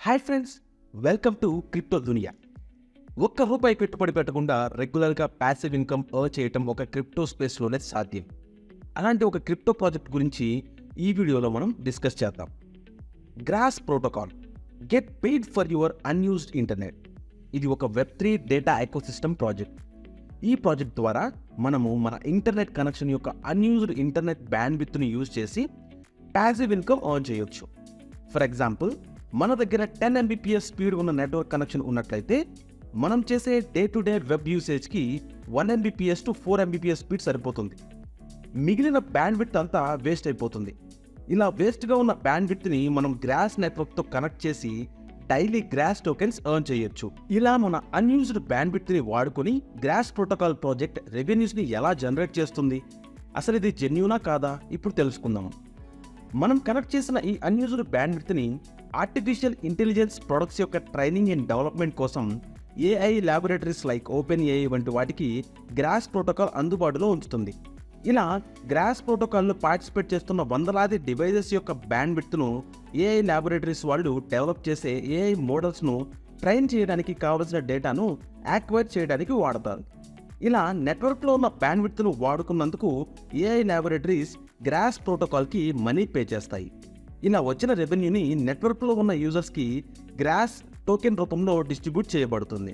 Hi friends, welcome to crypto దునియా. ఒక్క రూపాయి పెట్టుబడి పెట్టకుండా రెగ్యులర్గా ప్యాసివ్ ఇన్కమ్ ఎర్న్ చేయటం ఒక క్రిప్టో స్పేస్లోనే సాధ్యం. అలాంటి ఒక క్రిప్టో ప్రాజెక్ట్ గురించి ఈ వీడియోలో మనం డిస్కస్ చేద్దాం. Grass protocol get paid for your unused internet. ఇది ఒక వెబ్3 డేటా ఎకోసిస్టమ్ ప్రాజెక్ట్. ఈ ప్రాజెక్ట్ ద్వారా మనము మన ఇంటర్నెట్ కనెక్షన్ యొక్క అన్యూజ్డ్ ఇంటర్నెట్ బ్యాండ్విడ్త్ని యూజ్ చేసి ప్యాసివ్ ఇన్కమ్ ఎర్న్ చేయొచ్చు. ఫర్ ఎగ్జాంపుల్, మన దగ్గర 10 Mbps స్పీడ్ ఉన్న నెట్వర్క్ కనెక్షన్ ఉన్నట్లయితే మనం చేసే డే టు డే వెబ్ యూసేజ్కి 1 Mbps to 4 Mbps స్పీడ్ సరిపోతుంది. మిగిలిన బ్యాండ్విడ్త్ అంతా వేస్ట్ అయిపోతుంది. ఇలా వేస్ట్గా ఉన్న బ్యాండ్విడ్త్ని మనం గ్రాస్ నెట్వర్క్తో కనెక్ట్ చేసి డైలీ గ్రాస్ టోకెన్స్ ఎర్న్ చేయొచ్చు. ఇలా మన అన్యూజ్డ్ బ్యాండ్విడ్త్ని వాడుకొని గ్రాస్ ప్రోటోకాల్ ప్రాజెక్ట్ రెవెన్యూస్ని ఎలా జనరేట్ చేస్తుంది, అసలు ఇది జెన్యూనా కాదా ఇప్పుడు తెలుసుకుందాము. మనం కనెక్ట్ చేసిన ఈ అన్యూజ్డ్ బ్యాండ్విడ్త్ని ఆర్టిఫిషియల్ ఇంటెలిజెన్స్ ప్రొడక్ట్స్ యొక్క ట్రైనింగ్ అండ్ డెవలప్మెంట్ కోసం AI laboratories like open AI వంటి వాటికి గ్రాస్ ప్రోటోకాల్ అందుబాటులో ఉంచుతుంది. ఇలా గ్రాస్ ప్రోటోకాల్లో పార్టిసిపేట్ చేస్తున్న వందలాది డివైజెస్ యొక్క బ్యాండ్విడ్త్ను ఏఐ ల్యాబొరేటరీస్ వాళ్ళు డెవలప్ చేసే ఏఐ మోడల్స్ను ట్రైన్ చేయడానికి కావలసిన డేటాను యాక్వైర్ చేయడానికి వాడతారు. ఇలా నెట్వర్క్లో ఉన్న బ్యాండ్విడ్త్ను వాడుకున్నందుకు ఏఐ ల్యాబొరేటరీస్ గ్రాస్ ప్రోటోకాల్కి మనీ పే చేస్తాయి. ఇలా వచ్చిన రెవెన్యూని నెట్వర్క్లో ఉన్న యూజర్స్కి గ్రాస్ టోకెన్ రూపంలో డిస్ట్రిబ్యూట్ చేయబడుతుంది.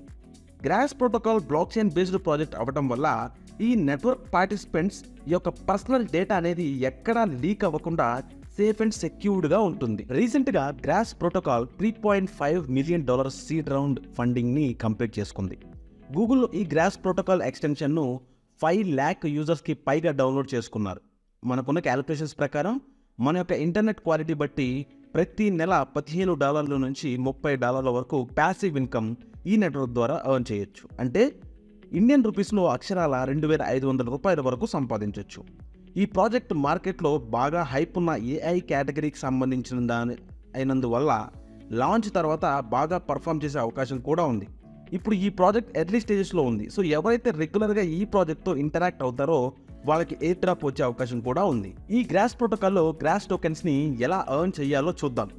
Grass protocol blockchain based project అవ్వడం వల్ల ఈ నెట్వర్క్ పార్టిసిపెంట్స్ యొక్క పర్సనల్ డేటా అనేది ఎక్కడా లీక్ అవ్వకుండా సేఫ్ అండ్ సెక్యూర్డ్గా ఉంటుంది. రీసెంట్గా Grass protocol $3.5 million seed round ఫండింగ్ని కంప్లీట్ చేసుకుంది. గూగుల్ ఈ గ్రాస్ ప్రోటోకాల్ ఎక్స్టెన్షన్ను 5 lakh యూజర్స్కి పైగా డౌన్లోడ్ చేసుకున్నారు. మనకున్న క్యాలిక్యులేషన్స్ ప్రకారం మన యొక్క ఇంటర్నెట్ క్వాలిటీ బట్టి ప్రతి నెల $15 నుంచి $30 వరకు ప్యాసివ్ ఇన్కమ్ ఈ నెట్వర్క్ ద్వారా ఎర్న్ చేయొచ్చు. అంటే ఇండియన్ రూపీస్లో అక్షరాల $2,500 వరకు సంపాదించవచ్చు. ఈ ప్రాజెక్ట్ మార్కెట్లో బాగా హైప్ ఉన్న ఏఐ కేటగిరీకి సంబంధించిన దాని అయినందువల్ల లాంచ్ తర్వాత బాగా పర్ఫామ్ చేసే అవకాశం కూడా ఉంది. ఇప్పుడు ఈ ప్రాజెక్ట్ ఎర్లీ స్టేజెస్లో ఉంది. సో ఎవరైతే రెగ్యులర్గా ఈ ప్రాజెక్ట్తో ఇంటరాక్ట్ అవుతారో వాళ్ళకి ఎయిర్ డ్రాప్ వచ్చే అవకాశం కూడా ఉంది. ఈ గ్రాస్ ప్రోటోకాల్లో గ్రాస్ టోకెన్స్ని ఎలా ఎర్న్ చేయాలో చూద్దాం.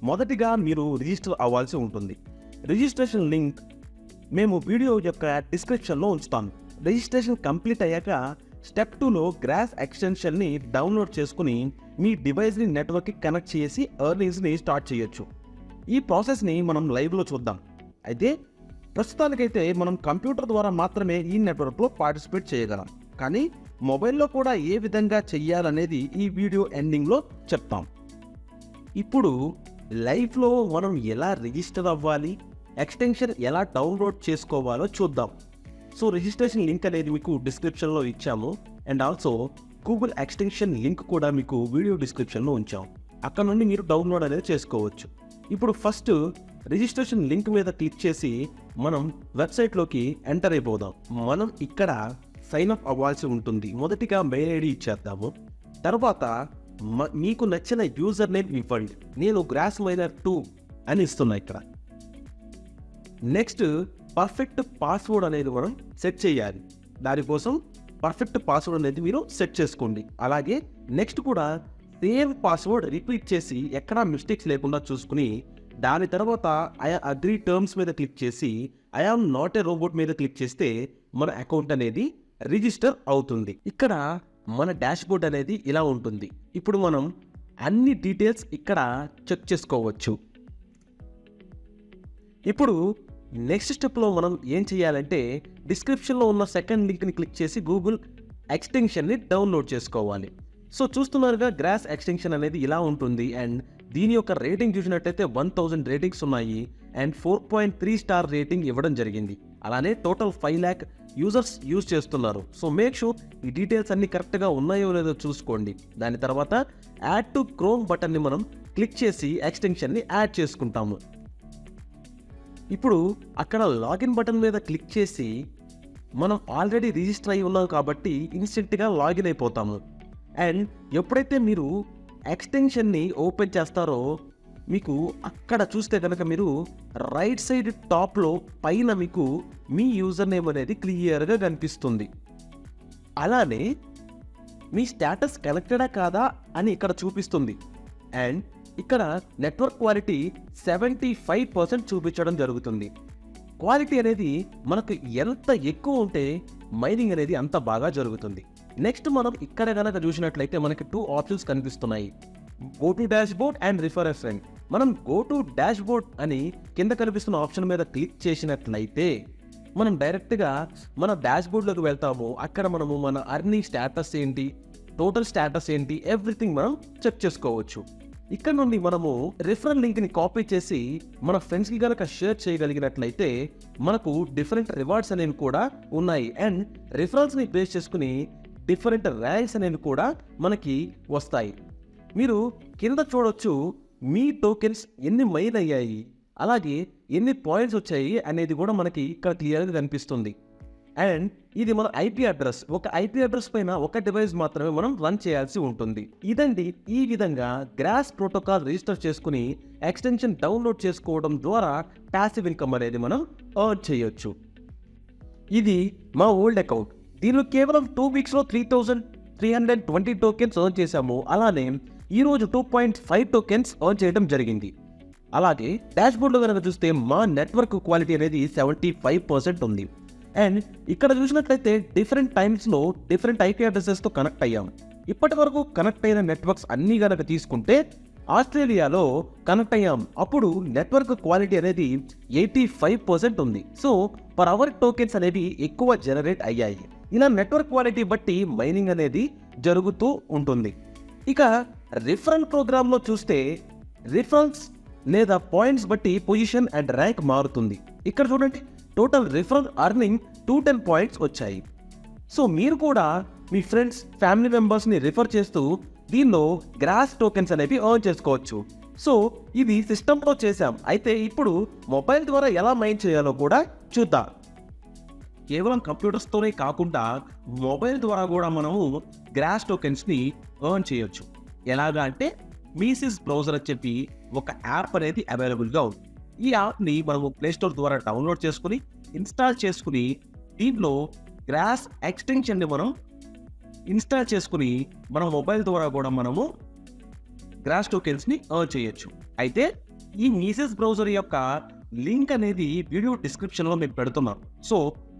మొదటిగా మీరు రిజిస్టర్ అవ్వాల్సి ఉంటుంది. రిజిస్ట్రేషన్ లింక్ మేము వీడియో యొక్క డిస్క్రిప్షన్లో ఉంచుతాను. రిజిస్ట్రేషన్ కంప్లీట్ అయ్యాక స్టెప్ 2లో గ్రాస్ ఎక్స్టెన్షన్ని డౌన్లోడ్ చేసుకుని మీ డివైస్ని నెట్వర్క్కి కనెక్ట్ చేసి ఎర్నింగ్స్ని స్టార్ట్ చేయొచ్చు. ఈ ప్రాసెస్ని మనం లైవ్లో చూద్దాం. అయితే ప్రస్తుతానికైతే మనం కంప్యూటర్ ద్వారా మాత్రమే ఈ నెట్వర్క్లో పార్టిసిపేట్ చేయగలం. కానీ మొబైల్లో కూడా ఏ విధంగా చెయ్యాలనేది ఈ వీడియో ఎండింగ్లో చెప్తాం. ఇప్పుడు లైవ్లో మనం ఎలా రిజిస్టర్ అవ్వాలి, ఎక్స్టెన్షన్ ఎలా డౌన్లోడ్ చేసుకోవాలో చూద్దాం. సో రిజిస్ట్రేషన్ లింక్ అనేది మీకు డిస్క్రిప్షన్లో ఇచ్చాము. And also Google extension link కూడా మీకు వీడియో డిస్క్రిప్షన్లో ఉంచాం. అక్కడ నుండి మీరు డౌన్లోడ్ అనేది చేసుకోవచ్చు. ఇప్పుడు ఫస్ట్ రిజిస్ట్రేషన్ లింక్ మీద క్లిక్ చేసి మనం వెబ్సైట్లోకి ఎంటర్ అయిపోదాం. మనం ఇక్కడ సైన్ అప్ అవ్వాల్సి ఉంటుంది. మొదటిగా మెయిల్ ఐడి ఇచ్చేద్దాము. తర్వాత మీకు నచ్చిన యూజర్ నేమ్ ఇవ్వండి. నేను గ్రాస్ మైనర్ 2 అని ఇస్తున్నా ఇక్కడ. నెక్స్ట్ పర్ఫెక్ట్ పాస్వర్డ్ అనేది మనం సెట్ చేయాలి. దానికోసం పర్ఫెక్ట్ పాస్వర్డ్ అనేది మీరు సెట్ చేసుకోండి. అలాగే నెక్స్ట్ కూడా సేమ్ పాస్వర్డ్ రిపీట్ చేసి ఎక్కడా మిస్టేక్స్ లేకుండా చూసుకుని దాని తర్వాత ఐ అగ్రీ టర్మ్స్ మీద క్లిక్ చేసి I am not a robot మీద క్లిక్ చేస్తే మన అకౌంట్ అనేది రిజిస్టర్ అవుతుంది. ఇక్కడ మన డాష్ బోర్డ్ అనేది ఇలా ఉంటుంది. ఇప్పుడు మనం అన్ని డీటెయిల్స్ ఇక్కడ చెక్ చేసుకోవచ్చు. ఇప్పుడు నెక్స్ట్ స్టెప్లో మనం ఏం చేయాలంటే డిస్క్రిప్షన్లో ఉన్న సెకండ్ లింక్ని క్లిక్ చేసి గూగుల్ ఎక్స్టెన్షన్ని డౌన్లోడ్ చేసుకోవాలి. సో చూస్తున్నారుగా గ్రాస్ ఎక్స్టెన్షన్ అనేది ఇలా ఉంటుంది. అండ్ దీని యొక్క రేటింగ్ చూసినట్టయితే 1000 రేటింగ్స్ ఉన్నాయి. అండ్ 4.3 స్టార్ రేటింగ్ ఇవ్వడం జరిగింది. అలానే టోటల్ 5 lakh యూజర్స్ యూజ్ చేస్తున్నారు. సో మేక్ షూర్ ఈ డీటెయిల్స్ అన్ని కరెక్ట్గా ఉన్నాయో లేదో చూసుకోండి. దాని తర్వాత యాడ్ టు క్రోమ్ బటన్ని మనం క్లిక్ చేసి ఎక్స్టెన్షన్ని యాడ్ చేసుకుంటాము. ఇప్పుడు అక్కడ లాగిన్ బటన్ మీద క్లిక్ చేసి మనం ఆల్రెడీ రిజిస్టర్ అయి ఉన్నాం కాబట్టి ఇన్స్టెంట్గా లాగిన్ అయిపోతాము. అండ్ ఎప్పుడైతే మీరు ఎక్స్టెన్షన్ని ఓపెన్ చేస్తారో మీకు అక్కడ చూస్తే కనుక మీరు రైట్ సైడ్ టాప్లో పైన మీకు మీ యూజర్ నేమ్ అనేది క్లియర్గా కనిపిస్తుంది. అలానే మీ స్టేటస్ కనెక్టెడా కాదా అని ఇక్కడ చూపిస్తుంది. అండ్ ఇక్కడ నెట్వర్క్ క్వాలిటీ 75% చూపించడం జరుగుతుంది. క్వాలిటీ అనేది మనకు ఎంత ఎక్కువ ఉంటే మైనింగ్ అనేది అంత బాగా జరుగుతుంది. నెక్స్ట్ మనం ఇక్కడ కనుక చూసినట్లయితే మనకి 2 ఆప్షన్స్ కనిపిస్తున్నాయి, go to dash board and refer a friend. మనం గో టు డాష్ బోర్డ్ అని కింద కనిపిస్తున్న ఆప్షన్ మీద క్లిక్ చేసినట్లయితే మనం డైరెక్ట్గా మన డాష్ బోర్డ్లోకి వెళ్తాము. అక్కడ మనము మన అర్నింగ్ స్టేటస్ ఏంటి, టోటల్ స్టేటస్ ఏంటి, ఎవ్రీథింగ్ మనం చెక్ చేసుకోవచ్చు. ఇక్కడ నుండి మనము రిఫరల్ లింక్ని కాపీ చేసి మన ఫ్రెండ్స్కి కనుక షేర్ చేయగలిగినట్లయితే మనకు డిఫరెంట్ రివార్డ్స్ అనేవి కూడా ఉన్నాయి. అండ్ రిఫరల్స్ని బేస్ చేసుకుని డిఫరెంట్ ర్యాంక్స్ అనేవి కూడా మనకి వస్తాయి. మీరు కింద చూడొచ్చు మీ టోకెన్స్ ఎన్ని మైన్ అయ్యాయి, అలాగే ఎన్ని పాయింట్స్ వచ్చాయి అనేది కూడా మనకి ఇక్కడ క్లియర్గా కనిపిస్తుంది. అండ్ ఇది మన ఐపీ అడ్రస్. ఒక ఐపీ అడ్రస్ పైన ఒక డివైస్ మాత్రమే మనం రన్ చేయాల్సి ఉంటుంది. ఇదండి ఈ విధంగా గ్రాస్ ప్రోటోకాల్ రిజిస్టర్ చేసుకుని ఎక్స్టెన్షన్ డౌన్లోడ్ చేసుకోవడం ద్వారా ప్యాసివ్ ఇన్కమ్ అనేది మనం ఎర్న్ చేయొచ్చు. ఇది మా ఓల్డ్ అకౌంట్. దీనిలో కేవలం 2 వీక్స్లో 3320 టోకెన్స్ ఎర్న్ చేశాము. అలానే ఈరోజు 2.5 టోకెన్స్ ఎర్న్ చేయడం జరిగింది. అలాగే డాష్ బోర్డ్లో కనుక చూస్తే మా నెట్వర్క్ క్వాలిటీ అనేది 75% ఉంది. అండ్ ఇక్కడ చూసినట్లయితే డిఫరెంట్ టైమ్స్లో డిఫరెంట్ ఐపీ అడ్రసెస్తో కనెక్ట్ అయ్యాం. ఇప్పటి వరకు కనెక్ట్ అయిన నెట్వర్క్స్ అన్నీ కనుక తీసుకుంటే ఆస్ట్రేలియాలో కనెక్ట్ అయ్యాం. అప్పుడు నెట్వర్క్ క్వాలిటీ అనేది 85% ఉంది. సో పర్ అవర్ టోకెన్స్ అనేవి ఎక్కువ జనరేట్ అయ్యాయి. ఇలా నెట్వర్క్ క్వాలిటీ బట్టి మైనింగ్ అనేది జరుగుతూ ఉంటుంది. ఇక రిఫరల్ ప్రోగ్రాంలో చూస్తే రిఫరల్స్ లేదా పాయింట్స్ బట్టి పొజిషన్ అండ్ ర్యాంక్ మారుతుంది. ఇక్కడ చూడండి, టోటల్ రిఫరల్ అర్నింగ్ 210 పాయింట్స్ వచ్చాయి. సో మీరు కూడా మీ ఫ్రెండ్స్, ఫ్యామిలీ మెంబర్స్ని రిఫర్ చేస్తూ దీనిలో గ్రాస్ టోకెన్స్ అనేవి ఎర్న్ చేసుకోవచ్చు. సో ఇది సిస్టంలో చేశాం. అయితే ఇప్పుడు మొబైల్ ద్వారా ఎలా మైన్ చేయాలో కూడా చూద్దాం. కేవలం కంప్యూటర్స్తోనే కాకుండా మొబైల్ ద్వారా కూడా మనము గ్రాస్ టోకెన్స్ని ఎర్న్ చేయొచ్చు. ఎలాగా అంటే మీసిస్ బ్రౌజర్ అని చెప్పి ఒక యాప్ అనేది అవైలబుల్గా ఉంది. ఈ యాప్ని మనము ప్లేస్టోర్ ద్వారా డౌన్లోడ్ చేసుకుని ఇన్స్టాల్ చేసుకుని దీంట్లో గ్రాస్ ఎక్స్టెన్షన్ని మనం ఇన్స్టాల్ చేసుకుని మన మొబైల్ ద్వారా కూడా మనము గ్రాస్ టోకెన్స్ని ఎర్న్ చేయొచ్చు. అయితే ఈ మీసెస్ బ్రౌజర్ యొక్క లింక్ అనేది వీడియో డిస్క్రిప్షన్లో మేము పెడుతున్నాం. సో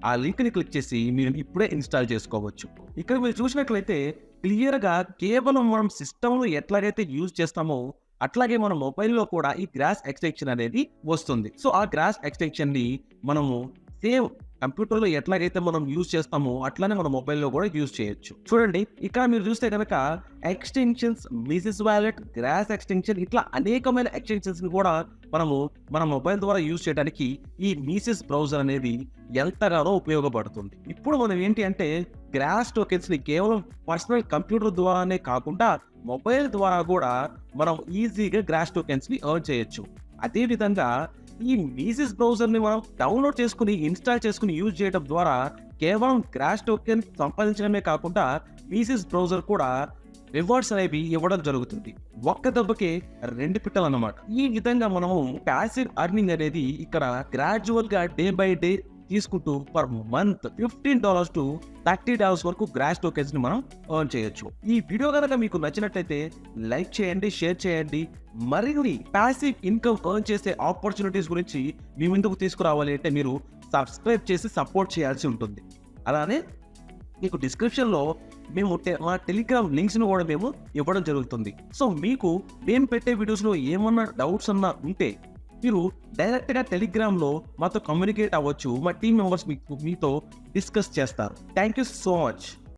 ఆ లింక్ని క్లిక్ చేసి మీరు ఇప్పుడే ఇన్స్టాల్ చేసుకోవచ్చు. ఇక్కడ మీరు చూసినట్లయితే క్లియర్గా కేవలం మనం సిస్టంలో ఎట్లాగైతే యూజ్ చేస్తామో అట్లాగే మన మొబైల్లో కూడా ఈ గ్రాస్ ఎక్స్టెన్షన్ అనేది వస్తుంది. సో ఆ గ్రాస్ ఎక్స్టెన్షన్ని మనము సేమ్ కంప్యూటర్లో ఎట్లాగైతే మనం యూజ్ చేస్తామో అట్లానే మన మొబైల్లో కూడా యూజ్ చేయొచ్చు. చూడండి, ఇక్కడ మీరు చూస్తే కనుక ఎక్స్టెన్షన్స్, మీసెస్ వాలెట్, గ్రాస్ ఎక్స్టెన్షన్, ఇట్లా అనేకమైన ఎక్స్టెన్షన్స్ని కూడా మనము మన మొబైల్ ద్వారా యూజ్ చేయడానికి ఈ మీసెస్ బ్రౌజర్ అనేది ఎంతగానో ఉపయోగపడుతుంది. ఇప్పుడు మనం ఏంటి అంటే గ్రాస్ టోకెన్స్ని కేవలం పర్సనల్ కంప్యూటర్ ద్వారానే కాకుండా మొబైల్ ద్వారా కూడా మనం ఈజీగా గ్రాస్ టోకెన్స్ని ఎర్న్ చేయొచ్చు. అదేవిధంగా ఈ మీసెస్ బ్రౌజర్ని మనం డౌన్లోడ్ చేసుకుని ఇన్స్టాల్ చేసుకుని యూజ్ చేయడం ద్వారా కేవలం గ్రాస్ టోకెన్ సంపాదించడమే కాకుండా మీసెస్ బ్రౌజర్ కూడా రివార్డ్స్ అనేవి ఇవ్వడం జరుగుతుంది. ఒక్క దెబ్బకే 2 పిట్టలు అన్నమాట. ఈ విధంగా మనము ప్యాసివ్ అర్నింగ్ అనేది ఇక్కడ గ్రాడ్యువల్గా డే బై డే తీసుకుంటూ పర్ మంత్ $15 to $30 వరకు గ్రాస్ టోకెన్స్ ని మనం ఎర్న్ చేయొచ్చు. ఈ వీడియో కనుక మీకు నచ్చినట్లయితే లైక్ చేయండి, షేర్ చేయండి. మరిన్ని ప్యాసివ్ ఇన్కమ్ ఎర్న్ చేసే ఆపర్చునిటీస్ గురించి మీ ముందుకు తీసుకురావాలి అంటే మీరు సబ్స్క్రైబ్ చేసి సపోర్ట్ చేయాల్సి ఉంటుంది. అలానే మీకు డిస్క్రిప్షన్లో మేము మా టెలిగ్రామ్ లింక్స్ను కూడా మేము ఇవ్వడం జరుగుతుంది. సో మీకు మేము పెట్టే వీడియోస్లో ఏమన్నా డౌట్స్ అన్నా ఉంటే మీరు డైరెక్ట్గా టెలిగ్రామ్లో మాతో కమ్యూనికేట్ అవ్వచ్చు. మా టీం మెంబర్స్ మీతో డిస్కస్ చేస్తారు. Thank you so much.